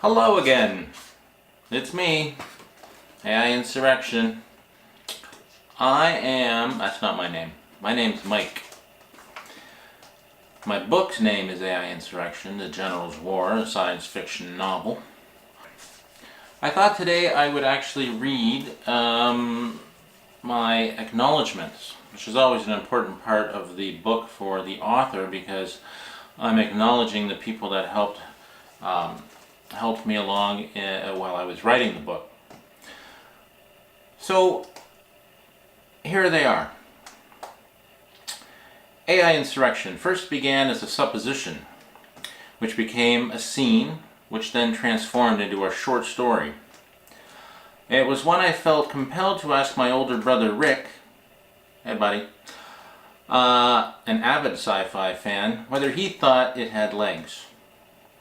Hello again. It's me, AI Insurrection. That's not my name. My name's Mike. My book's name is AI Insurrection, The General's War, a science fiction novel. I thought today I would actually read my acknowledgements, which is always an important part of the book for the author because I'm acknowledging the people that helped me along while I was writing the book. So here they are. AI Insurrection first began as a supposition, which became a scene, which then transformed into a short story. It was one I felt compelled to ask my older brother Rick, hey buddy, an avid sci-fi fan, whether he thought it had legs.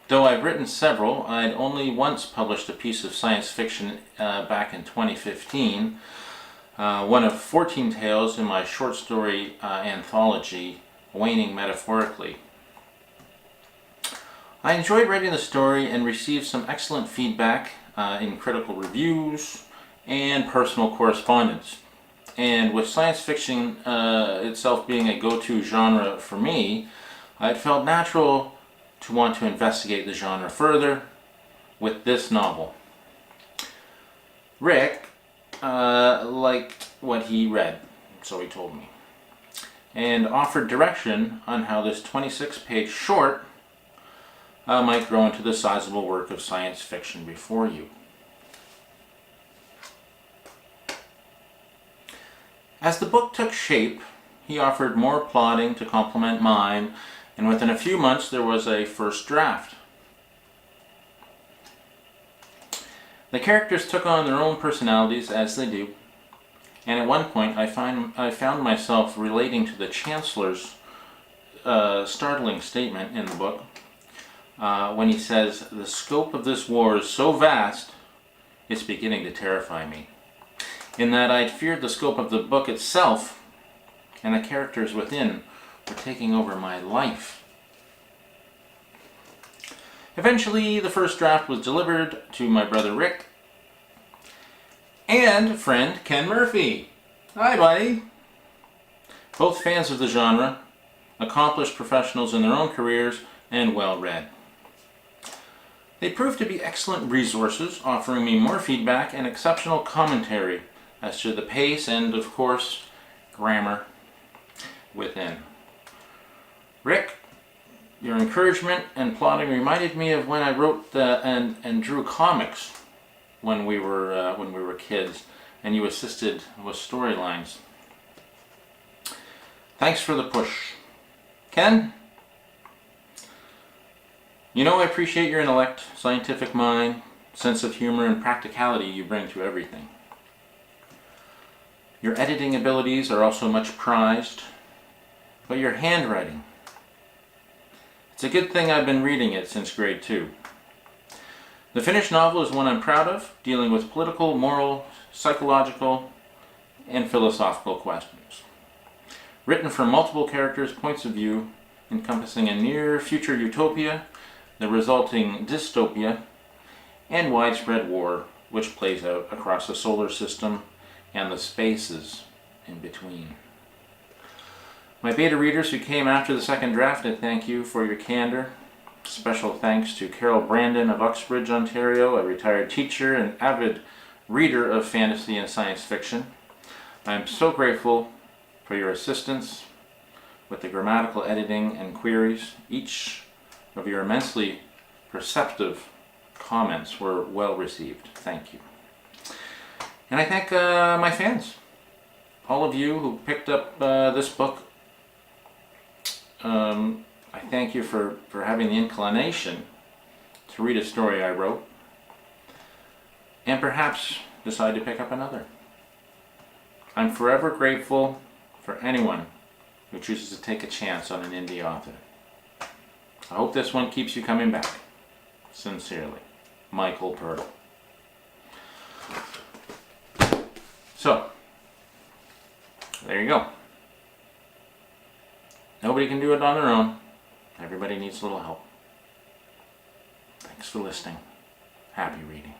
Though I've written several, I'd only once published a piece of science fiction back in 2015, one of 14 tales in my short story anthology, Waning Metaphorically. I enjoyed writing the story and received some excellent feedback in critical reviews and personal correspondence. And with science fiction itself being a go-to genre for me, it felt natural to want to investigate the genre further with this novel. Rick liked what he read, so he told me, and offered direction on how this 26-page short might grow into the sizable work of science fiction before you. As the book took shape, he offered more plotting to complement mine, and within a few months there was a first draft. The characters took on their own personalities, as they do, and at one point I found myself relating to the Chancellor's startling statement in the book when he says, "The scope of this war is so vast, it's beginning to terrify me," in that I'd feared the scope of the book itself and the characters within were taking over my life. Eventually, the first draft was delivered to my brother Rick and friend Ken Murphy. Hi, buddy. Both fans of the genre, accomplished professionals in their own careers, and well-read. They proved to be excellent resources, offering me more feedback and exceptional commentary as to the pace and, of course, grammar within. Rick, your encouragement and plotting reminded me of when I wrote and drew comics when we were kids, and you assisted with storylines. Thanks for the push. Ken, you know I appreciate your intellect, scientific mind, sense of humor, and practicality you bring to everything. Your editing abilities are also much prized, but your handwriting, it's a good thing I've been reading it since grade 2. The finished novel is one I'm proud of, dealing with political, moral, psychological, and philosophical questions. Written from multiple characters' points of view, encompassing a near-future utopia, the resulting dystopia, and widespread war, which plays out across the solar system and the spaces in between. My beta readers who came after the second draft, I thank you for your candor. Special thanks to Carol Brandon of Uxbridge, Ontario, a retired teacher and avid reader of fantasy and science fiction. I am so grateful for your assistance with the grammatical editing and queries. Each of your immensely perceptive comments were well received. Thank you. And I thank my fans, all of you who picked up this book. I thank you for having the inclination to read a story I wrote and perhaps decide to pick up another. I'm forever grateful for anyone who chooses to take a chance on an indie author. I hope this one keeps you coming back. Sincerely, Michael Purtle. So, there you go. Nobody can do it on their own. Everybody needs a little help. Thanks for listening. Happy reading.